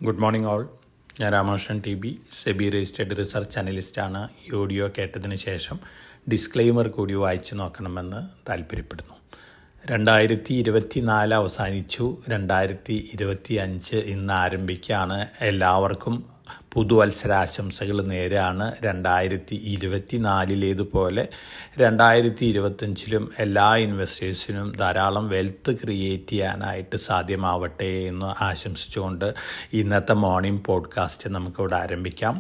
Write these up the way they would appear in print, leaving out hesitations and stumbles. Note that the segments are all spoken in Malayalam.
Good morning all. ഞാൻ Ramakrishnan TB, SEBI registered research അനലിസ്റ്റാണ്. ഈ ഓഡിയോ കേട്ടതിന് ശേഷം ഡിസ്ക്ലെയിമർ കൂടി വായിച്ചു നോക്കണമെന്ന് താല്പര്യപ്പെടുന്നു. 2024 അവസാനിച്ചു. 2025 ഇന്ന് ആരംഭിക്കുകയാണ്. എല്ലാവർക്കും പുതുവത്സരാശംസകൾ നേരാണ്. 2024 2025 എല്ലാ ഇൻവെസ്റ്റേഴ്സിനും ധാരാളം വെൽത്ത് ക്രിയേറ്റ് ചെയ്യാനായിട്ട് സാധ്യമാവട്ടെ എന്ന് ആശംസിച്ചുകൊണ്ട് ഇന്നത്തെ മോർണിംഗ് പോഡ്കാസ്റ്റ് നമുക്കിവിടെ ആരംഭിക്കാം.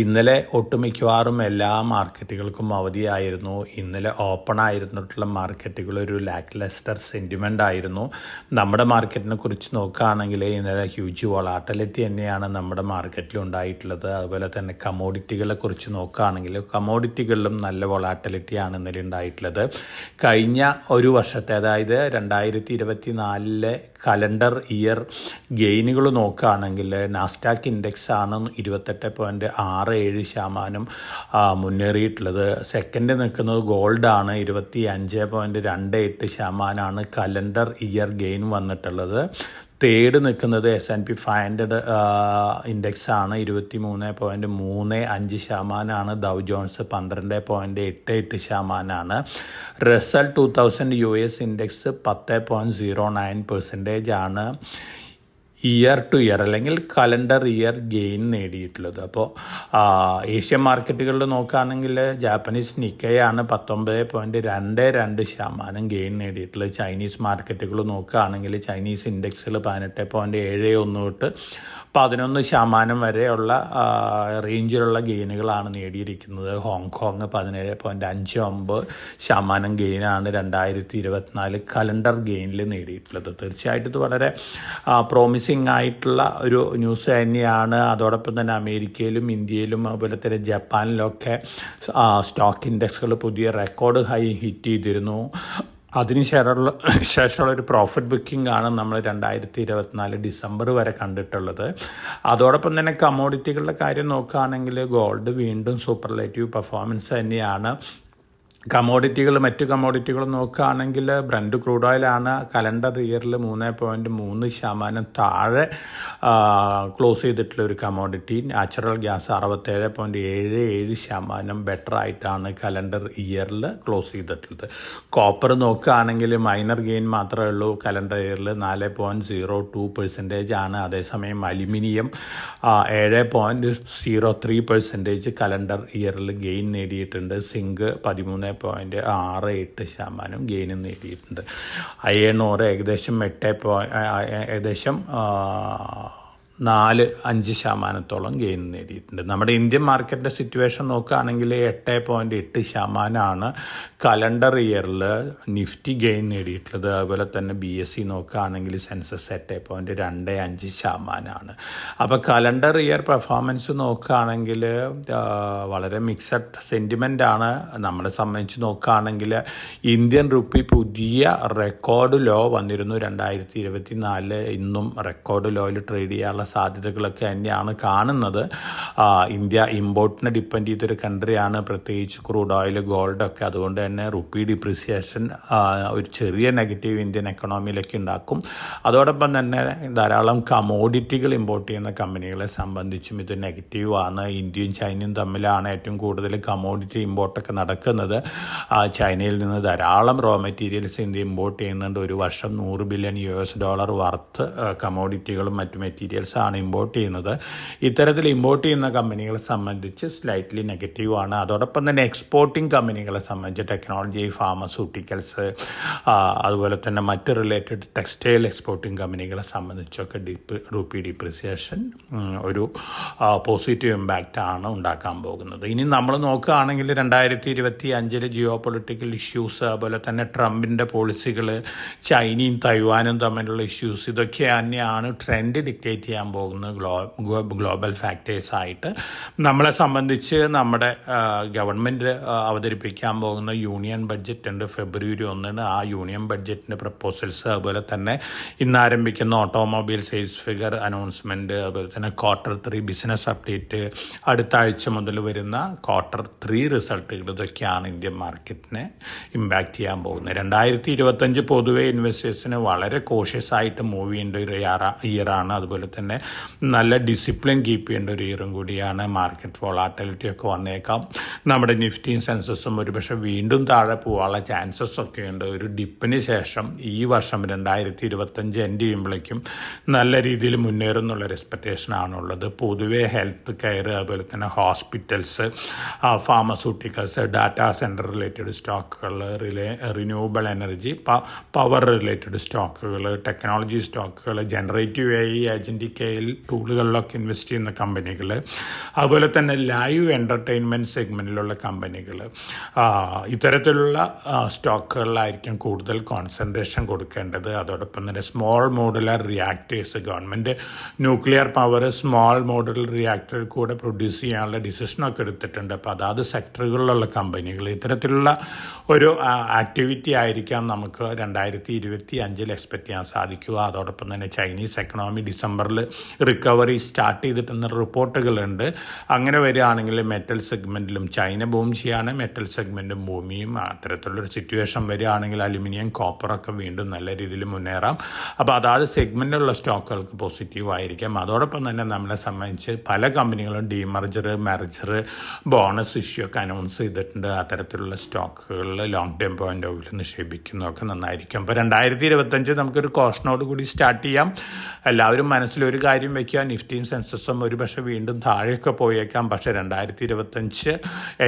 ഇന്നലെ ഒട്ടുമിക്കവാറും എല്ലാ മാർക്കറ്റുകൾക്കും അവധിയായിരുന്നു. ഇന്നലെ ഓപ്പൺ ആയിരുന്നിട്ടുള്ള മാർക്കറ്റുകൾ ഒരു ലാക്ക് ലെസ്റ്റർ സെൻറ്റിമെൻ്റ് ആയിരുന്നു. നമ്മുടെ മാർക്കറ്റിനെ കുറിച്ച് നോക്കുകയാണെങ്കിൽ ഇന്നലെ ഹ്യൂജ് വോളാറ്റിലിറ്റി തന്നെയാണ് നമ്മുടെ മാർക്കറ്റിൽ ഉണ്ടായിട്ടുള്ളത്. അതുപോലെ തന്നെ കമോഡിറ്റികളെ കുറിച്ച് നോക്കുകയാണെങ്കിൽ കമോഡിറ്റികളിലും നല്ല വോളാറ്റിലിറ്റിയാണ് ഇന്നലെ ഉണ്ടായിട്ടുള്ളത്. കഴിഞ്ഞ ഒരു വർഷത്തെ, അതായത് 2024 കലണ്ടർ ഇയർ ഗെയിനുകൾ നോക്കുകയാണെങ്കിൽ നാസ്ഡാക്ക് ഇൻഡെക്സ് ആണ് 28.67% മുന്നേറിയിട്ടുള്ളത്. സെക്കൻഡ് നിൽക്കുന്നത് ഗോൾഡാണ്. 25.28% കലണ്ടർ ഇയർ ഗെയിൻ വന്നിട്ടുള്ളത്. തേർഡ് നിൽക്കുന്നത് S&P 500 ഇൻഡെക്സ് ആണ്. 23.35% Dow Jones 12.88%. Russell 2000 US index 10.09% ആണ് ഇയർ ടു ഇയർ അല്ലെങ്കിൽ കലണ്ടർ ഇയർ ഗെയിൻ നേടിയിട്ടുള്ളത്. അപ്പോൾ ഏഷ്യൻ മാർക്കറ്റുകളിൽ നോക്കുകയാണെങ്കിൽ ജാപ്പനീസ് നിക്കയാണ് 19.22% ഗെയിൻ നേടിയിട്ടുള്ളത്. ചൈനീസ് മാർക്കറ്റുകൾ നോക്കുകയാണെങ്കിൽ ചൈനീസ് ഇൻഡെക്സുകൾ 18.71 തൊട്ട് 11% വരെയുള്ള റേഞ്ചിലുള്ള ഗെയിനുകളാണ് നേടിയിരിക്കുന്നത്. ഹോങ്കോങ് 17.59% ഗെയിനാണ് 2024 കലണ്ടർ ഗെയിനിൽ നേടിയിട്ടുള്ളത്. തീർച്ചയായിട്ടും ഇത് വളരെ പ്രോമിസിംഗ് ആയിട്ടുള്ള ഒരു ന്യൂസ് തന്നെയാണ്. അതോടൊപ്പം തന്നെ അമേരിക്കയിലും ഇന്ത്യയിലും അതുപോലെ തന്നെ ജപ്പാനിലൊക്കെ സ്റ്റോക്ക് ഇൻഡെക്സുകൾ പുതിയ റെക്കോർഡ് ഹൈ ഹിറ്റ് ചെയ്തിരുന്നു. ശേഷമുള്ള ഒരു പ്രോഫിറ്റ് ബുക്കിംഗ് ആണ് നമ്മൾ 2024 ഡിസംബർ വരെ കണ്ടിട്ടുള്ളത്. അതോടൊപ്പം തന്നെ കമോഡിറ്റികളുടെ കാര്യം നോക്കുകയാണെങ്കിൽ ഗോൾഡ് വീണ്ടും സൂപ്പർലേറ്റീവ് പെർഫോമൻസ് തന്നെയാണ്. മറ്റു കമോഡിറ്റികൾ നോക്കുകയാണെങ്കിൽ ബ്രന്റ് ക്രൂഡ് ഓയിലാണ് കലണ്ടർ ഇയറിൽ 3.3% താഴെ ക്ലോസ് ചെയ്തിട്ടുള്ള ഒരു കമോഡിറ്റി. നാച്ചുറൽ ഗ്യാസ് 67.77% ബെറ്റർ ആയിട്ടാണ് കലണ്ടർ ഇയറിൽ ക്ലോസ് ചെയ്തിട്ടുള്ളത്. കോപ്പർ നോക്കുകയാണെങ്കിൽ മൈനർ ഗെയിൻ മാത്രമേ ഉള്ളൂ. കലണ്ടർ ഇയറിൽ 4.02% ആണ്. അതേസമയം അലുമിനിയം 7.03% കലണ്ടർ ഇയറിൽ ഗെയിൻ നേടിയിട്ടുണ്ട്. സിങ്ക് 13.68% ഗെയിനും നേടിയിട്ടുണ്ട്. അയൺ ഓർ ഏകദേശം 4-5% ഗെയിൻ നേടിയിട്ടുണ്ട്. നമ്മുടെ ഇന്ത്യൻ മാർക്കറ്റിൻ്റെ സിറ്റുവേഷൻ നോക്കുകയാണെങ്കിൽ 8.8% കലണ്ടർ ഇയറിൽ നിഫ്റ്റി ഗെയിൻ നേടിയിട്ടുള്ളത്. അതുപോലെ തന്നെ BSE നോക്കുകയാണെങ്കിൽ സെൻസസ് 8.25%. അപ്പോൾ കലണ്ടർ ഇയർ പെർഫോമൻസ് നോക്കുകയാണെങ്കിൽ വളരെ മിക്സഡ് സെൻറ്റിമെൻ്റ് ആണ്. നമ്മളെ സംബന്ധിച്ച് നോക്കുകയാണെങ്കിൽ ഇന്ത്യൻ റുപ്പി പുതിയ റെക്കോർഡ് ലോ വന്നിരുന്നു. 2024 ഇന്നും റെക്കോർഡ് ലോയിൽ ട്രേഡ് ചെയ്യാനുള്ള സാധ്യതകളൊക്കെ തന്നെയാണ് കാണുന്നത്. ഇന്ത്യ ഇമ്പോർട്ടിനെ ഡിപ്പെൻഡ് ചെയ്തൊരു കൺട്രിയാണ്, പ്രത്യേകിച്ച് ക്രൂഡ് ഓയിൽ, ഗോൾഡൊക്കെ. അതുകൊണ്ട് തന്നെ റുപ്പി ഡിപ്രിസിയേഷൻ ഒരു ചെറിയ നെഗറ്റീവ് ഇന്ത്യൻ എക്കണോമിയിലേക്ക് ഉണ്ടാക്കും. അതോടൊപ്പം തന്നെ ധാരാളം കമോഡിറ്റികൾ ഇമ്പോർട്ട് ചെയ്യുന്ന കമ്പനികളെ സംബന്ധിച്ചും ഇത് നെഗറ്റീവാണ്. ഇന്ത്യയും ചൈനയും തമ്മിലാണ് ഏറ്റവും കൂടുതൽ കമോഡിറ്റി ഇമ്പോർട്ടൊക്കെ നടക്കുന്നത്. ചൈനയിൽ നിന്ന് ധാരാളം റോ മെറ്റീരിയൽസ് ഇന്ത്യ ഇമ്പോർട്ട് ചെയ്യുന്നുണ്ട്. ഒരു വർഷം $100 ബില്യൺ വർത്ത് കമോഡിറ്റികളും മറ്റു മെറ്റീരിയൽസ് ആണ് ഇമ്പോർട്ട് ചെയ്യുന്നത്. ഇത്തരത്തിൽ ഇമ്പോർട്ട് ചെയ്യുന്ന കമ്പനികളെ സംബന്ധിച്ച് സ്ലൈറ്റ്ലി നെഗറ്റീവാണ്. അതോടൊപ്പം തന്നെ എക്സ്പോർട്ടിംഗ് കമ്പനികളെ സംബന്ധിച്ച് ടെക്നോളജി, ഫാർമസ്യൂട്ടിക്കൽസ്, അതുപോലെ തന്നെ മറ്റ് റിലേറ്റഡ് ടെക്സ്റ്റൈൽ എക്സ്പോർട്ടിംഗ് കമ്പനികളെ സംബന്ധിച്ചൊക്കെ റുപ്പി ഡിപ്രിസിയേഷൻ ഒരു പോസിറ്റീവ് ഇമ്പാക്റ്റ് ആണ് ഉണ്ടാക്കാൻ പോകുന്നത്. ഇനി നമ്മൾ നോക്കുകയാണെങ്കിൽ 2025 ജിയോ പൊളിറ്റിക്കൽ ഇഷ്യൂസ്, അതുപോലെ തന്നെ ട്രംപിൻ്റെ പോളിസികൾ, ചൈനയും തൈവാനും തമ്മിലുള്ള ഇഷ്യൂസ്, ഇതൊക്കെ തന്നെയാണ് ട്രെൻഡ് ഡിക്റ്റേറ്റ് ചെയ്യാൻ പോകുന്നത് ഗ്ലോബൽ ഫാക്ടേഴ്സായിട്ട്. നമ്മളെ സംബന്ധിച്ച് നമ്മുടെ ഗവൺമെൻറ് അവതരിപ്പിക്കാൻ പോകുന്ന യൂണിയൻ ബഡ്ജറ്റ് ഉണ്ട് ഫെബ്രുവരി 1. ആ യൂണിയൻ ബഡ്ജറ്റിൻ്റെ പ്രപ്പോസൽസ്, അതുപോലെ തന്നെ ഇന്ന് ആരംഭിക്കുന്ന ഓട്ടോമൊബൈൽ സെയിൽസ് ഫിഗർ അനൗൺസ്മെൻറ്റ്, അതുപോലെ തന്നെ Q3 ബിസിനസ് അപ്ഡേറ്റ്, അടുത്ത ആഴ്ച മുതൽ വരുന്ന Q3 റിസൾട്ടുകൾ, ഇതൊക്കെയാണ് ഇന്ത്യൻ മാർക്കറ്റിനെ ഇമ്പാക്റ്റ് ചെയ്യാൻ പോകുന്നത്. 2025 പൊതുവെ ഇൻവെസ്റ്റേഴ്സിന് വളരെ കോഷ്യസ് ആയിട്ട് മൂവ് ചെയ്യേണ്ട ഒരു ഇയറാണ്. അതുപോലെ തന്നെ തന്നെ നല്ല ഡിസിപ്ലിൻ കീപ്പ് ചെയ്യേണ്ട ഒരു ഇയറും കൂടിയാണ്. മാർക്കറ്റ് വോളാറ്റിലിറ്റി ഒക്കെ വന്നേക്കാം. നമ്മുടെ നിഫ്റ്റിയും സെൻസസും ഒരുപക്ഷെ വീണ്ടും താഴെ പോകാനുള്ള ചാൻസസ് ഒക്കെ ഉണ്ട്. ഒരു ഡിപ്പിന് ശേഷം ഈ വർഷം 2025 എൻഡ് ചെയ്യുമ്പോഴേക്കും നല്ല രീതിയിൽ മുന്നേറും എന്നുള്ളൊരു എക്സ്പെക്റ്റേഷനാണുള്ളത്. പൊതുവേ ഹെൽത്ത് കെയർ, അതുപോലെ തന്നെ hospitals, pharmaceuticals, data centre related സ്റ്റോക്കുകൾ, റിന്യൂവബിൾ എനർജി, പവർ റിലേറ്റഡ് സ്റ്റോക്കുകൾ, ടെക്നോളജി സ്റ്റോക്കുകൾ, ജനറേറ്റീവ് AI, ഏജൻറ്റിക് AI ടൂളുകളിലൊക്കെ ഇൻവെസ്റ്റ് ചെയ്യുന്ന കമ്പനികൾ, അതുപോലെ തന്നെ ലൈവ് എൻ്റർടൈൻമെൻറ്റ് സെഗ്മെൻറ്റിലുള്ള കമ്പനികൾ, ഇത്തരത്തിലുള്ള സ്റ്റോക്കുകളിലായിരിക്കും കൂടുതൽ കോൺസെൻട്രേഷൻ കൊടുക്കേണ്ടത്. അതോടൊപ്പം തന്നെ small modular reactors, government nuclear power small modular reactor കൂടെ പ്രൊഡ്യൂസ് ചെയ്യാനുള്ള ഡിസിഷനൊക്കെ എടുത്തിട്ടുണ്ട്. അപ്പോൾ അതാത് സെക്ടറുകളിലുള്ള കമ്പനികൾ, ഇത്തരത്തിലുള്ള ഒരു ആക്ടിവിറ്റി ആയിരിക്കാം നമുക്ക് 2025 എക്സ്പെക്റ്റ് ചെയ്യാൻ സാധിക്കുക. അതോടൊപ്പം തന്നെ ചൈനീസ് എക്കണോമി ഡിസംബറിൽ റിക്കവറി സ്റ്റാർട്ട് ചെയ്തിട്ടെന്ന റിപ്പോർട്ടുകളുണ്ട്. അങ്ങനെ വരികയാണെങ്കിൽ മെറ്റൽ സെഗ്മെൻറ്റിലും ചൈന ബൂം ചെയ്യാണ്, മെറ്റൽ സെഗ്മെൻറ്റും ഭൂമിയും. അത്തരത്തിലുള്ളൊരു സിറ്റുവേഷൻ വരികയാണെങ്കിൽ അലുമിനിയം, കോപ്പറൊക്കെ വീണ്ടും നല്ല രീതിയിൽ മുന്നേറാം. അപ്പോൾ അതാത് സെഗ്മെൻറ്റിലുള്ള സ്റ്റോക്കുകൾക്ക് പോസിറ്റീവ് ആയിരിക്കാം. അതോടൊപ്പം തന്നെ നമ്മളെ സംബന്ധിച്ച് പല കമ്പനികളും ഡീമർജർ, മെർജർ, ബോണസ് ഇഷ്യൂ ഒക്കെ അനൗൺസ് ചെയ്തിട്ടുണ്ട്. അത്തരത്തിലുള്ള സ്റ്റോക്കുകളിൽ long term point of view നിക്ഷേപിക്കുന്നതൊക്കെ നന്നായിരിക്കും. അപ്പോൾ 2025 നമുക്കൊരു കോഷനോട് കൂടി സ്റ്റാർട്ട് ചെയ്യാം. എല്ലാവരും മനസ്സിലൊരു കാര്യം വയ്ക്കുക, നിഫ്റ്റിയും സെൻസസും ഒരുപക്ഷെ വീണ്ടും താഴെയൊക്കെ പോയേക്കാം. പക്ഷേ 2025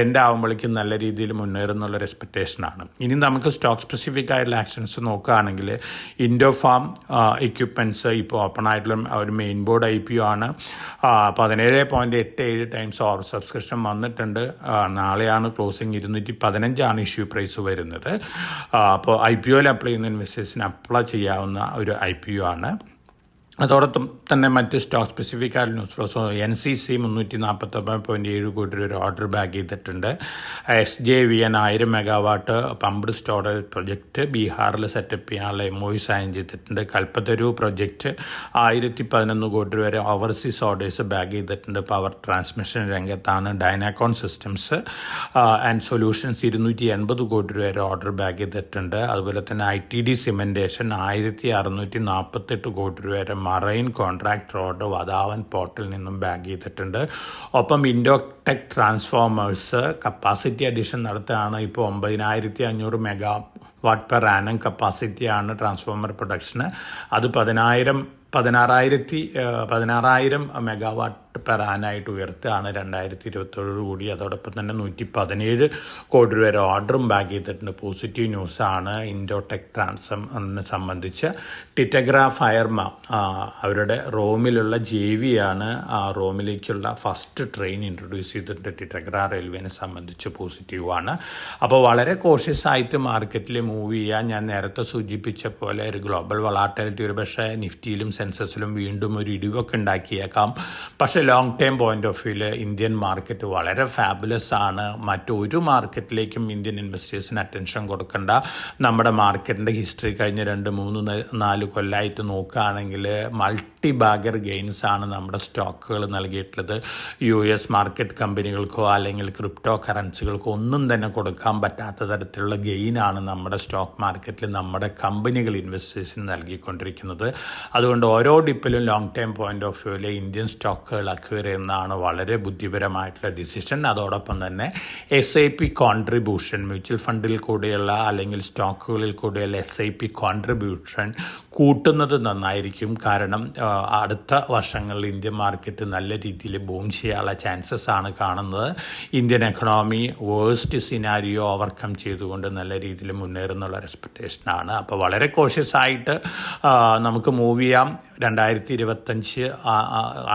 എൻഡ് ആകുമ്പോഴേക്കും നല്ല രീതിയിൽ മുന്നേറുന്നുള്ളൊരു എക്സ്പെക്റ്റേഷനാണ്. ഇനി നമുക്ക് സ്റ്റോക്ക് സ്പെസിഫിക് ആയിട്ടുള്ള ആക്ഷൻസ് നോക്കുകയാണെങ്കിൽ ഇൻഡോ ഫാം എക്യുപ്മെൻറ്റ്സ് ഇപ്പോൾ ഓപ്പൺ ആയിട്ടുള്ള ഒരു മെയിൻ ബോർഡ് IPO ആണ്. 17.87 ടൈംസ് ഓവർ സബ്സ്ക്രിപ്ഷൻ വന്നിട്ടുണ്ട്. നാളെയാണ് ക്ലോസിങ്. 215 ഇഷ്യൂ പ്രൈസ് വരുന്നത്. അപ്പോൾ IPOയിൽ അപ്ലൈ ചെയ്യുന്ന ഇൻവെസ്റ്റേഴ്സിന് അപ്ലൈ ചെയ്യാവുന്ന ഒരു IPO ആണ്. അതോടൊപ്പം തന്നെ മറ്റ് സ്റ്റോക്ക് സ്പെസിഫിക് ആയ ന്യൂസ് ഫ്ലോസ് NCC 349.7 കോടി ഒരു ഓർഡർ ബാക്ക് ചെയ്തിട്ടുണ്ട്. SJVN 1000 megawatt pumped storage project ബീഹാറിൽ സെറ്റപ്പ് ചെയ്യാനുള്ള MOU സൈൻ ചെയ്തിട്ടുണ്ട്. കൽപ്പത്തരു പ്രൊജക്റ്റ് 1011 കോടി വരെ ഓവർസീസ് ഓർഡേഴ്സ് ബാക്ക് ചെയ്തിട്ടുണ്ട്. പവർ ട്രാൻസ്മിഷൻ രംഗത്താണ്. ഡൈനാക്കോൺ സിസ്റ്റംസ് ആൻഡ് സൊല്യൂഷൻസ് 280 കോടി വരെ ഓർഡർ ബാക്ക് ചെയ്തിട്ടുണ്ട്. അതുപോലെ തന്നെ ITD സിമെൻറ്റേഷൻ 1648 കോടി വരെ മറൈൻ കോൺട്രാക്ട് റോഡ് വധാവൻ പോർട്ടിൽ നിന്നും ബാക്ക് ചെയ്തിട്ടുണ്ട്. ഒപ്പം ഇൻഡോടെക് ട്രാൻസ്ഫോമേഴ്സ് കപ്പാസിറ്റി അഡീഷൻ നടത്തുകയാണ്. ഇപ്പോൾ 9500 മെഗാവാട്ട് പെർ ആനം കപ്പാസിറ്റിയാണ് ട്രാൻസ്ഫോമർ പ്രൊഡക്ഷന്. അത് 16,000 മെഗാവാട്ട് പെർ ആനായിട്ട് ഉയർത്തുകയാണ് 2027 കൂടി. അതോടൊപ്പം തന്നെ 117 കോടി വരെ ഓർഡറും ബാക്ക് ചെയ്തിട്ടുണ്ട്. പോസിറ്റീവ് ന്യൂസാണ് ഇൻഡോടെക് ട്രാൻസ്ഫോമറിനെ സംബന്ധിച്ച്. ടിറ്റഗ്ര ഫയർമ അവരുടെ റോമിലുള്ള JVയാണ്. റോമിലേക്കുള്ള ഫസ്റ്റ് ട്രെയിൻ ഇൻട്രൊഡ്യൂസ് ചെയ്തിട്ടുണ്ട്. ടിറ്റഗ്ര റെയിൽവേനെ സംബന്ധിച്ച് പോസിറ്റീവാണ്. അപ്പോൾ വളരെ കോഷ്യസ് ആയിട്ട് മാർക്കറ്റിൽ മൂവ് ചെയ്യാൻ ഞാൻ നേരത്തെ സൂചിപ്പിച്ച പോലെ ഒരു ഗ്ലോബൽ വൊളാറ്റിലിറ്റി ഒരു പക്ഷേ നിഫ്റ്റിയിലും സെൻസസിലും വീണ്ടും ഒരു ഇടിവൊക്കെ ഉണ്ടാക്കിയേക്കാം. പക്ഷേ ലോങ് ടേം പോയിന്റ് ഓഫ് വ്യൂവിൽ ഇന്ത്യൻ മാർക്കറ്റ് വളരെ ഫാബുലസ് ആണ്. മറ്റൊരു മാർക്കറ്റിലേക്കും ഇന്ത്യൻ ഇൻവെസ്റ്റേഴ്സിന് അറ്റൻഷൻ കൊടുക്കേണ്ട. നമ്മുടെ മാർക്കറ്റിൻ്റെ ഹിസ്റ്ററി കഴിഞ്ഞ 2-3-4 കൊല്ലമായിട്ട് നോക്കുകയാണെങ്കിൽ മൾട്ടി ബാഗർ ഗെയിൻസ് ആണ് നമ്മുടെ സ്റ്റോക്കുകൾ നൽകിയിട്ടുള്ളത്. US മാർക്കറ്റ് കമ്പനികൾക്കോ അല്ലെങ്കിൽ ക്രിപ്റ്റോ കറൻസികൾക്കോ ഒന്നും തന്നെ കൊടുക്കാൻ പറ്റാത്ത തരത്തിലുള്ള ഗെയിനാണ് നമ്മുടെ സ്റ്റോക്ക് മാർക്കറ്റിൽ നമ്മുടെ കമ്പനികൾ ഇൻവെസ്റ്റേഴ്സിന് നൽകിക്കൊണ്ടിരിക്കുന്നത്. അതുകൊണ്ട് ഓരോ ഡിപ്പിലും ലോങ് ടേം പോയിന്റ് ഓഫ് വ്യൂവിൽ ഇന്ത്യൻ സ്റ്റോക്കുകൾ അക്വയർ ചെയ്യുന്നതാണ് വളരെ ബുദ്ധിപരമായിട്ടുള്ള ഡിസിഷൻ. അതോടൊപ്പം തന്നെ SIP കോൺട്രിബ്യൂഷൻ, മ്യൂച്വൽ ഫണ്ടിൽ കൂടെയുള്ള അല്ലെങ്കിൽ സ്റ്റോക്കുകളിൽ കൂടെയുള്ള SIP കോൺട്രിബ്യൂഷൻ കൂട്ടുന്നത് നന്നായിരിക്കും. കാരണം അടുത്ത വർഷങ്ങളിൽ ഇന്ത്യൻ മാർക്കറ്റ് നല്ല രീതിയിൽ ബൂം ചെയ്യാനുള്ള ചാൻസസ് ആണ് കാണുന്നത്. Indian economy worst scenario overcome ചെയ്തുകൊണ്ട് നല്ല രീതിയിൽ മുന്നേറുന്നുള്ള എക്സ്പെക്റ്റേഷനാണ്. അപ്പോൾ വളരെ കോഷ്യസ് ആയിട്ട് നമുക്ക് മൂവ് ചെയ്യാം. 2025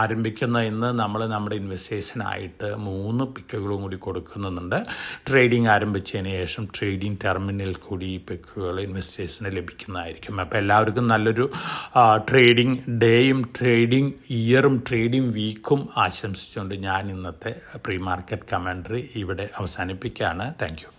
ആരംഭിക്കുന്ന ഇന്ന് നമ്മൾ നമ്മുടെ ഇൻവെസ്റ്റേഴ്സിനായിട്ട് 3 പിക്കുകളും കൂടി കൊടുക്കുന്നുണ്ട്. ട്രേഡിംഗ് ആരംഭിച്ചതിന് ശേഷം ട്രേഡിംഗ് ടെർമിനൽ കൂടി ഈ പിക്കുകൾ ഇൻവെസ്റ്റേഴ്സിന് ലഭിക്കുന്നതായിരിക്കും. അപ്പോൾ എല്ലാവർക്കും നല്ലൊരു ട്രേഡിംഗ് ഡേയും ട്രേഡിംഗ് ഇയറും ട്രേഡിംഗ് വീക്കും ആശംസിച്ചുകൊണ്ട് ഞാൻ ഇന്നത്തെ പ്രീ മാർക്കറ്റ് കമൻട്രി ഇവിടെ അവസാനിപ്പിക്കുകയാണ്. Thank you.